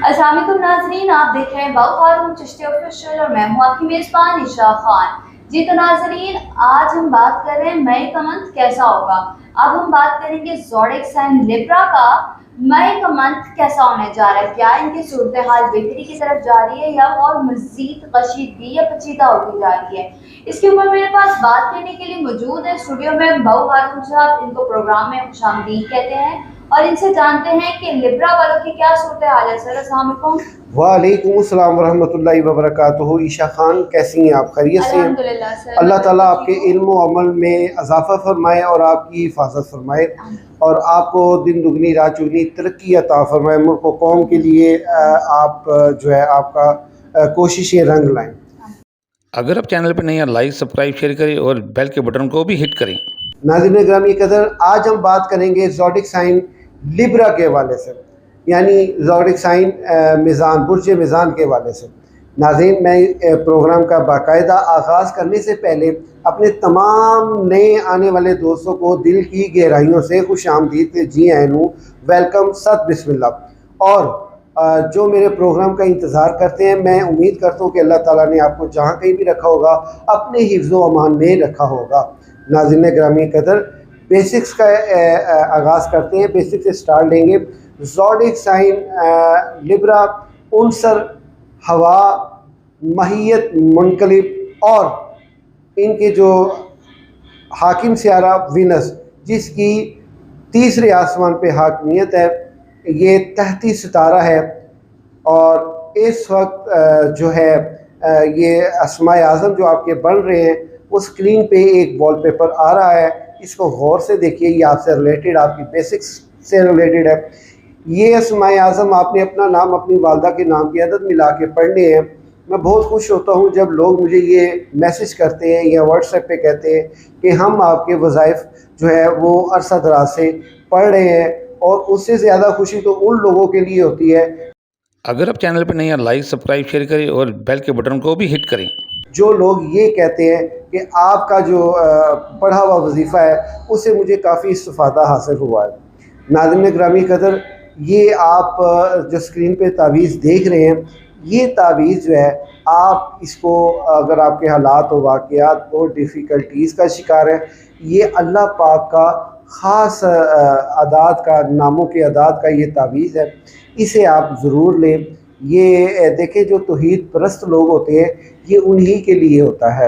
अस्सलाम वालेकुम नाज़रीन, आप देख रहे हैं बाउखारून चिश्ती ऑफिशियल और मैं हूँ आपकी मेज़बान निशा खान। जी तो नाज़रीन, आज हम बात कर रहे हैं मई का मंथ कैसा होगा। अब हम बात करेंगे ज़ोडिएक साइन लिब्रा का मई का मंथ कैसा होने जा रहा है। क्या इनकी सूरत हाल बेहतरी की तरफ जा रही है या और मज़ीद कशीदगी या पेचीदा होती जा रही है। इसके ऊपर मेरे पास बात करने के लिए मौजूद है स्टूडियो में बाउखारून साहब। इनको प्रोग्राम में खुशामदीद कहते हैं और इनसे जानते हैं कि लिब्रा वालों की क्या सूरत हाल है। सर अस्सलाम वालेकुम। वालेकुम अस्सलाम वरहमतुल्लाहि वबरकातुहू। ईशा खान कैसी हैं आप? खैरियत से हैं? अल्हम्दुलिल्लाह सर, अल्लाह मैं ताला बिल्कुल आपके ठीक हूँ। इल्म व अमल में इजाफ़ा फरमाए और आपकी हिफाजत फरमाए और आपको दिन दुगनी रात चुगनी तरक्की अता फरमाए। मुल्क व कौम के लिए आप जो है आपका कोशिशें रंग लाएँ। अगर आप चैनल पर नए हैं लाइक सब्सक्राइब शेयर करें और बेल के बटन को भी हिट करें। नाज़रीन ग्रामी कदर, आज हम बात करेंगे ज़ोडिएक साइन लिब्रा के हवाले से, यानी ज़ोडिएक साइन मीज़ान बुर्ज मीज़ान के हवाले से। नाज़रीन, मैं प्रोग्राम का बाकायदा आगाज़ करने से पहले अपने तमाम नए आने वाले दोस्तों को दिल की गहराइयों से खुशामदीद जी आनू वेलकम सत बिस्मिल्लाह। और जो मेरे प्रोग्राम का इंतज़ार करते हैं, मैं उम्मीद करता हूँ कि अल्लाह ताला ने आपको जहाँ कहीं भी रखा होगा अपने हिफ्ज़ व अमान में रखा होगा। नाज़रीन ग्रामी कदर, बेसिक्स का आगाज़ करते हैं। बेसिक से स्टार्ट लेंगे। ज़ोडिएक साइन लिब्रा उनसर हवा माहियत मुनकलिब और इनके जो हाकिम सियारा वीनस, जिसकी तीसरे आसमान पे हाकमियत है, ये तहती सितारा है। और इस वक्त जो है ये अस्माए आज़म जो आपके बन रहे हैं, वो स्क्रीन पे एक वॉलपेपर आ रहा है। इसको गौर से देखिए, ये आपसे रिलेटेड, आपकी बेसिक्स से रिलेटेड है। ये अस्माए आज़म आपने अपना नाम अपनी वालदा के नाम की अदद मिला के पढ़ने हैं। मैं बहुत खुश होता हूँ जब लोग मुझे ये मैसेज करते हैं या व्हाट्सएप पे कहते हैं कि हम आपके वज़ाइफ जो है वो अरसा दराज से पढ़ रहे हैं, और उससे ज़्यादा खुशी तो उन लोगों के लिए होती है अगर आप चैनल पर नए हैं लाइक सब्सक्राइब शेयर करें और बेल के बटन को भी हिट करें। जो लोग ये कहते हैं कि आपका जो पढ़ा हुआ वजीफ़ा है उससे मुझे काफ़ी इस्तिफ़ादा हासिल हुआ है। नाज़रीन ग्रामी कदर, ये आप जो स्क्रीन पे तावीज़ देख रहे हैं, ये तावीज़ जो है, आप इसको अगर आपके हालात व वाक़यात और डिफ़िकल्टीज़ का शिकार है, ये अल्लाह पाक का ख़ास अदाद का, नामों के अदाद का ये तावीज़ है। इसे आप ज़रूर लें। ये देखें, जो तौहीद परस्त लोग होते हैं, ये उन्हीं के लिए होता है।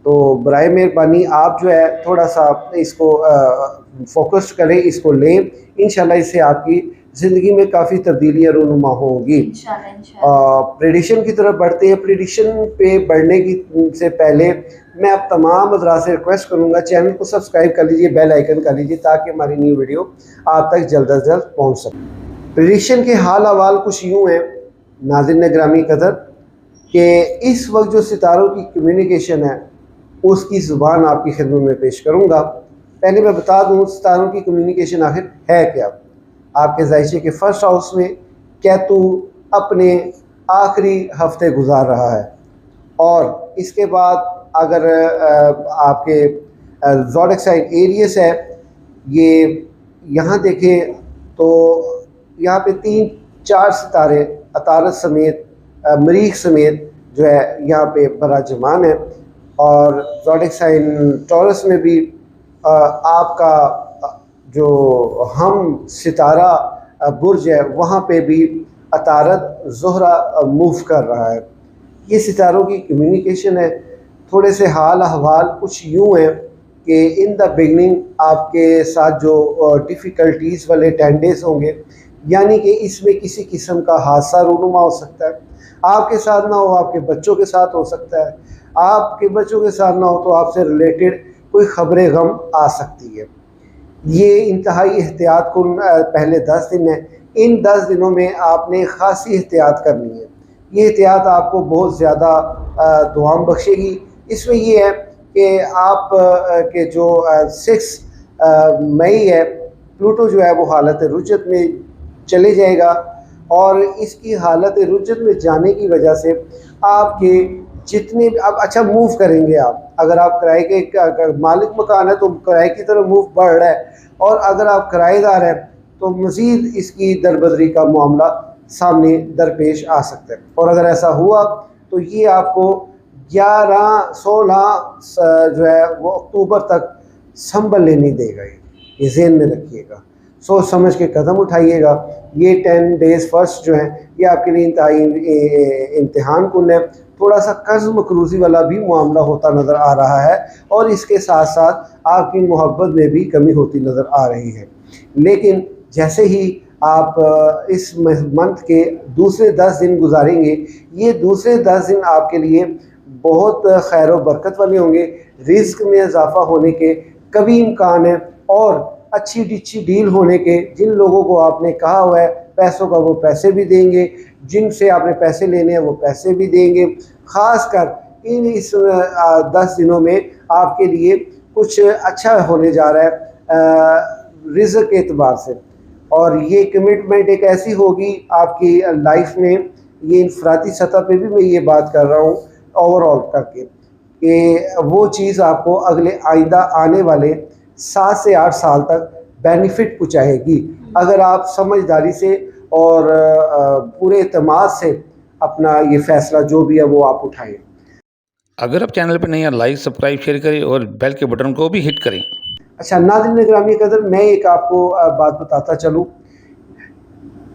तो बराए मेहरबानी आप जो है थोड़ा सा इसको फोकस करें, इसको लें। इंशाल्लाह इससे आपकी ज़िंदगी में काफ़ी तब्दीलियाँ रूनुमा होंगी। प्रेडिक्शन की तरफ बढ़ते हैं। प्रेडिक्शन पे बढ़ने की से पहले मैं अब तमाम हज़रात से रिक्वेस्ट करूँगा, चैनल को सब्सक्राइब कर लीजिए, बेल आइकन कर लीजिए, ताकि हमारी न्यू वीडियो आप तक जल्द अज जल्द पहुँच सके। प्रेडिक्शन के हाल अहवाल कुछ यूँ हैं नाज़रीन ग्रामी कदर, कि इस वक्त जो सितारों की कम्युनिकेशन है उसकी ज़ुबान आपकी खिदमत में पेश करूँगा। पहले मैं बता दूँ सितारों की कम्युनिकेशन आखिर है क्या। आपके ज़ायशे के फर्स्ट हाउस में केतु अपने आखिरी हफ्ते गुजार रहा है, और इसके बाद अगर आपके ज़ोडिएक साइन एरियस है, ये यहाँ देखें तो यहाँ पे 3-4 सितारे अतारत समेत मरीख समेत जो है यहाँ पे बराजमान है। और ज़ोडिएक साइन टॉरस में भी आपका जो हम सितारा बुर्ज है, वहाँ पे भी अतारत ज़ोहरा मूव कर रहा है। ये सितारों की कम्युनिकेशन है। थोड़े से हाल अहवाल कुछ यूँ हैं कि इन द बिगनिंग आपके साथ जो डिफ़िकल्टीज़ वाले 10 डेज़ होंगे, यानी कि इसमें किसी किस्म का हादसा रूनुमा हो सकता है। आपके साथ ना हो, आपके बच्चों के साथ हो सकता है। आपके बच्चों के साथ ना हो तो आपसे रिलेटेड कोई ख़बरें गम आ सकती है। ये इंतहाई एहतियात कुन पहले 10 दिन है। इन 10 दिनों में आपने ख़ासी एहतियात करनी है। ये एहतियात आपको बहुत ज़्यादा दुआम बख्शेगी। इसमें ये है कि आप के जो 6 मई है, प्लूटो जो है वो हालत रुजत में चले जाएगा, और इसकी हालत रुजत में जाने की वजह से आपके जितने भी अब अच्छा मूव करेंगे आप, अगर आप किराए के अगर मालिक मकान है तो किराए की तरफ मूव बढ़ रहा है, और अगर आप किराएदार हैं तो मज़ीद इसकी दरबदरी का मामला सामने दरपेश आ सकता है। और अगर ऐसा हुआ तो ये आपको 11-16 जो है वो अक्टूबर तक संभल लेने देगा। ये ज़हन में रखिएगा, सोच समझ के कदम उठाइएगा। ये 10 डेज़ फर्स्ट जो हैं ये आपके लिए इंतहाई इम्तिहान कुन है। थोड़ा सा कर्ज मकरूज़ी वाला भी मामला होता नज़र आ रहा है और इसके साथ साथ आपकी मोहब्बत में भी कमी होती नज़र आ रही है। लेकिन जैसे ही आप इस मंथ के दूसरे 10 दिन गुजारेंगे, ये दूसरे 10 दिन आपके लिए बहुत खैर व बरकत वाले होंगे। रिज़्क में इजाफ़ा होने के कभी इम्कान है और अच्छी डील होने के। जिन लोगों को आपने कहा हुआ है पैसों का वो पैसे भी देंगे, जिनसे आपने पैसे लेने हैं वो पैसे भी देंगे। ख़ास कर इस 10 दिनों में आपके लिए कुछ अच्छा होने जा रहा है रिज़्क के एतबार से। और ये कमिटमेंट एक ऐसी होगी आपकी लाइफ में, ये इंफरादी सतह पे भी मैं ये बात कर रहा हूँ ओवरऑल करके, कि वो चीज़ आपको अगले आइंदा आने वाले 7 से 8 साल तक बेनिफिट पहुँचाएगी अगर आप समझदारी से और पूरे एतमाद से अपना ये फ़ैसला जो भी है वो आप उठाएं। अगर आप चैनल पर नए हैं लाइक सब्सक्राइब शेयर करें और बेल के बटन को भी हिट करें। अच्छा नाज़रीन गिरामी कदर, मैं एक आपको बात बताता चलूँ,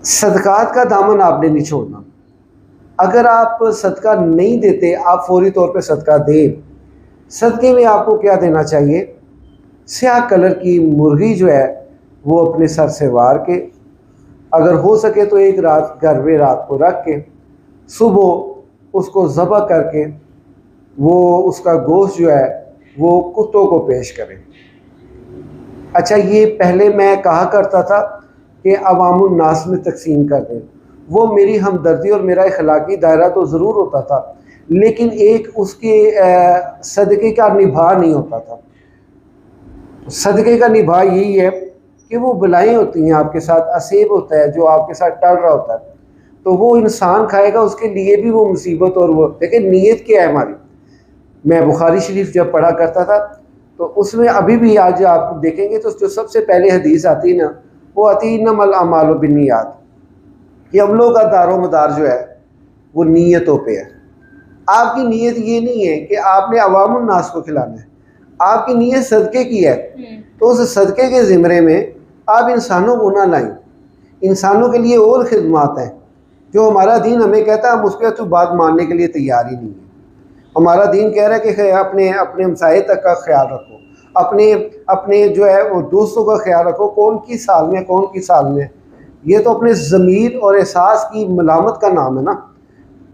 सदक़ात का दामन आपने नहीं छोड़ना। अगर आप सदका नहीं देते, आप फौरी तौर पे सदका दें। सदके में आपको क्या देना चाहिए? स्याह कलर की मुर्गी जो है वो अपने सर से वार के, अगर हो सके तो एक रात घर में रात को रख के सुबह उसको ज़बह करके वो उसका गोश्त जो है वो कुत्तों को पेश करें। अच्छा, ये पहले मैं कहा करता था कि अवामुन नास में तकसीम कर दें, वो मेरी हमदर्दी और मेरा अखलाकी दायरा तो ज़रूर होता था, लेकिन एक उसके सदक़े का निभा नहीं होता था। सदक़े का निभा यही है कि वो बलाएँ होती हैं आपके साथ, असेब होता है जो आपके साथ टल रहा होता है, तो वो इंसान खाएगा, उसके लिए भी वो मुसीबत। और वो देखिए नीयत क्या है हमारी। मैं बुखारी शरीफ जब पढ़ा करता था तो उसमें अभी भी आज आप देखेंगे तो जो सबसे पहले हदीस आती है ना, वो आती है इन्नमल अमालु बिन्नियात, कि हम लोग का दारो मदार जो है वो नीयतों पे है। आपकी नीयत ये नहीं है कि आपने अवामुन नास को खिलाना है, आपकी नीयत सदक़े की है। तो उस सदक़े के ज़िम्मे में आप इंसानों को ना लाएं। इंसानों के लिए और खिदमात हैं जो हमारा दीन हमें कहता है, हम उसके तो बात मानने के लिए तैयार ही नहीं है। हमारा दीन कह रहा है कि अपने अपने हमसाये तक का ख्याल रखो, अपने अपने जो है वो दोस्तों का ख्याल रखो, कौन किस साल में कौन किस साल में। ये तो अपने ज़मीर और एहसास की मलामत का नाम है ना।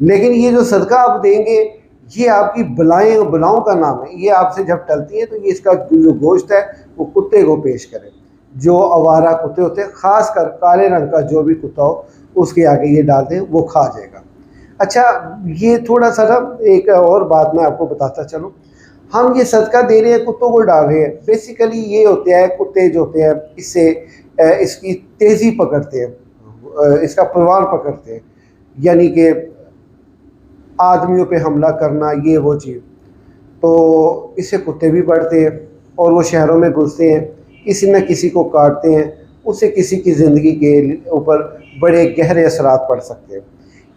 लेकिन ये जो सदका आप देंगे ये आपकी बलाएँ और बलाओं का नाम है। ये आपसे जब टलती है तो ये इसका जो गोश्त है वो कुत्ते को पेश करें। जो आवारा कुत्ते होते हैं, ख़ास कर काले रंग का जो भी कुत्ता हो उसके आगे ये डाल दें, वो खा जाएगा। अच्छा, ये थोड़ा सा ना एक और बात मैं आपको बताता चलूँ। हम ये सदका दे रहे हैं, कुत्तों को डाल रहे हैं, बेसिकली ये होते हैं कुत्ते जो होते हैं इससे इसकी तेज़ी पकड़ते हैं, इसका परवान पकड़ते हैं, यानी कि आदमियों पे हमला करना, ये वो चीज़। तो इससे कुत्ते भी बढ़ते हैं और वो शहरों में घुसते हैं, किसी न किसी को काटते हैं, उससे किसी की ज़िंदगी के ऊपर बड़े गहरे असरात पड़ सकते हैं।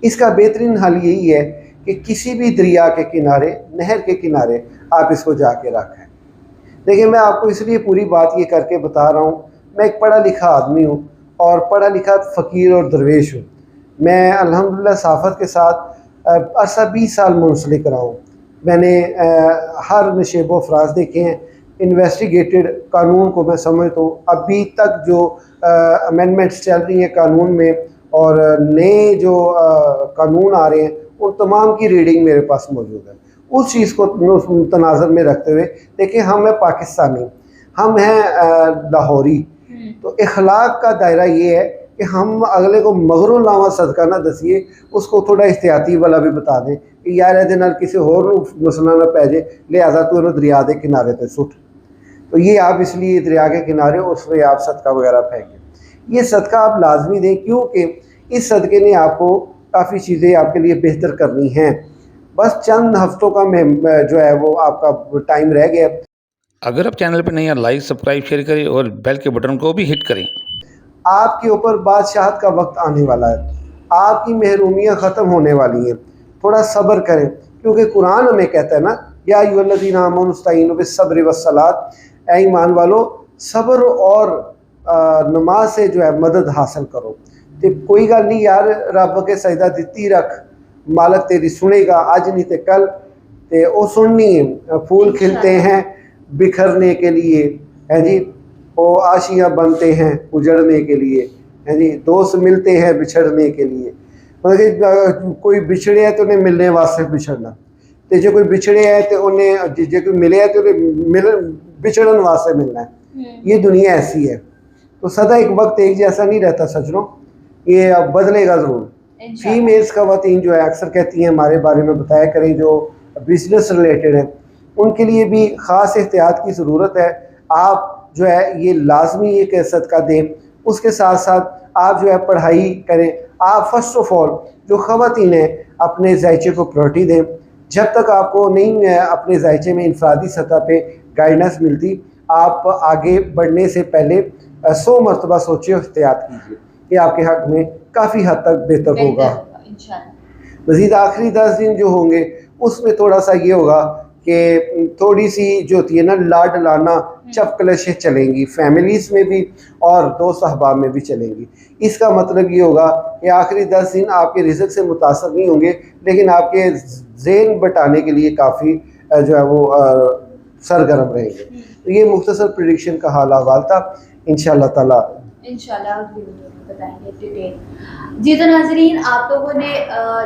इसका बेहतरीन हल यही है कि किसी भी दरिया के किनारे, नहर के किनारे आप इसको जाके रखें। देखिए, मैं आपको इसलिए पूरी बात ये करके बता रहा हूँ, मैं एक पढ़ा लिखा आदमी हूँ और पढ़ा लिखा फ़कीर और दरवेश हूँ। मैं अल्हम्दुलिल्लाह सहाफ़त के साथ अरसा 20 साल मुंसलिक रहा हूँ। मैंने हर नशेबो अफराज देखे हैं, इन्वेस्टिगेटेड कानून को मैं समझता हूँ। अभी तक जो अमेंडमेंट्स चल रही हैं कानून में और नए जो कानून आ रहे हैं, उन तमाम की रीडिंग मेरे पास मौजूद है। उस चीज़ को तनाज़र में रखते हुए देखिए, हम हैं पाकिस्तानी, हम हैं लाहौरी, तो इखलाक का दायरा ये है कि हम अगले को मगरों लावा सदका ना दसीए, उसको थोड़ा एहतियाती वाला भी बता दें कि यार ये नाल किसी होर मसला ना पै जाए, लिहाजा तू इन्होंने दरिया के किनारे पे सुट। तो ये आप इसलिए दरिया के किनारे उसमें आप सदका वगैरह फेंकें। ये सदका आप लाजमी दें, क्योंकि इस सदक़े ने आपको काफ़ी चीज़ें आपके लिए बेहतर करनी हैं। बस चंद हफ्तों का जो है वो आपका टाइम रह गया। अगर आप चैनल पर नए हैं लाइक सब्सक्राइब शेयर करें और बेल के बटन को भी हिट करें। आपके ऊपर बादशाहत का वक्त आने वाला है। आपकी महरूमियाँ ख़त्म होने वाली हैं। थोड़ा सब्र करें, क्योंकि कुरान हमें कहता है ना, या अय्युहल्लज़ीना आमनू इस्तईनू बिस्सब्रि वस्सलात, ऐ ईमान वालो सब्र और नमाज से जो है मदद हासिल करो। तो कोई गल नहीं यार, रब के सजदा दिती रख, मालक तेरी सुनेगा, अज नहीं तो कल ते वो सुननी है। फूल खिलते हैं बिखरने के लिए, है जी, वो आशियाँ बनते हैं उजड़ने के लिए, है जी, दोस्त मिलते हैं बिछड़ने के लिए। मतलब कोई बिछड़े है तो उन्हें मिलने वास्ते बिछड़ना, तो जो कोई बिछड़े है तो उन्हें जो कोई मिले है तो उन्हें बिछड़न वास्ते मिलना है। ये दुनिया ऐसी है, तो सदा एक वक्त एक जैसा नहीं रहता सजनों, ये अब बदलेगा ज़रूर। फीमेल्स ख़वातीन जो है अक्सर कहती हैं हमारे बारे में बताया करें, जो बिज़नेस रिलेटेड हैं, उनके लिए भी ख़ास एहतियात की ज़रूरत है। आप जो है ये लाजमी एक सदका दें, उसके साथ साथ आप जो है पढ़ाई करें। आप फर्स्ट ऑफ ऑल जो ख़वातीन हैं अपने ज़ायचे को प्रायोरिटी दें। जब तक आपको नहीं अपने ज़ायचे में इंफरादी सतह पे गाइडेंस मिलती, आप आगे बढ़ने से पहले 100 मरतबा सोचिए, एहतियात कीजिए कि आपके हक़ में काफ़ी हद तक बेहतर होगा। मज़ीद आखिरी 10 दिन जो होंगे उसमें थोड़ा सा ये होगा कि थोड़ी सी जो होती है ना लाड लाना चपकलशें चलेंगी, फैमिलीज़ में भी और दोस्त अहबाब में भी चलेंगी। इसका मतलब ये होगा कि आखिरी 10 दिन आपके रिज़्क से मुतासर नहीं होंगे, लेकिन आपके ज़हन बटाने के लिए काफ़ी जो है वो सरगर्म रहेंगे। तो ये मुख्तसर प्रेडिक्शन का हाल अहवाल था। इंशाअल्लाह ताला बताएंगे डिटेल। जी तो नाज़रीन, आप लोगों ने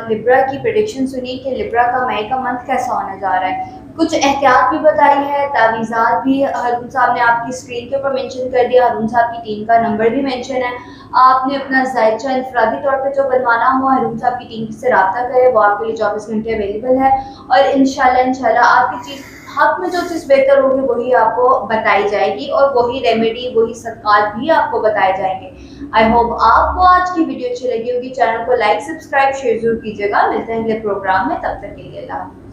लिब्रा की प्रेडिक्शन सुनी कि लिब्रा का मई का मंथ कैसा होने जा रहा है। कुछ एहतियात भी बताई है, तावीज़ात भी हारून साहब ने आपकी स्क्रीन के ऊपर मेंशन कर दिया। हारून साहब की टीम का नंबर भी मेंशन है। आपने अपना ज़ायचा इंफरादी तौर पे जो बनवाना हो हारून साहब की टीम से रब्ता करें, वो आपके लिए 24 घंटे अवेलेबल है। और इंशाल्लाह आपकी चीज़ हक में जो चीज़ बेहतर होगी वही आपको बताई जाएगी, और वही रेमेडी, वही सदक़ात भी आपको बताए जाएंगे। आई होप आपको आज की वीडियो अच्छी लगी होगी। चैनल को लाइक, सब्सक्राइब, शेयर जरूर कीजिएगा। मिलते हैं अगले प्रोग्राम में, तब तक के लिए अल्लाह।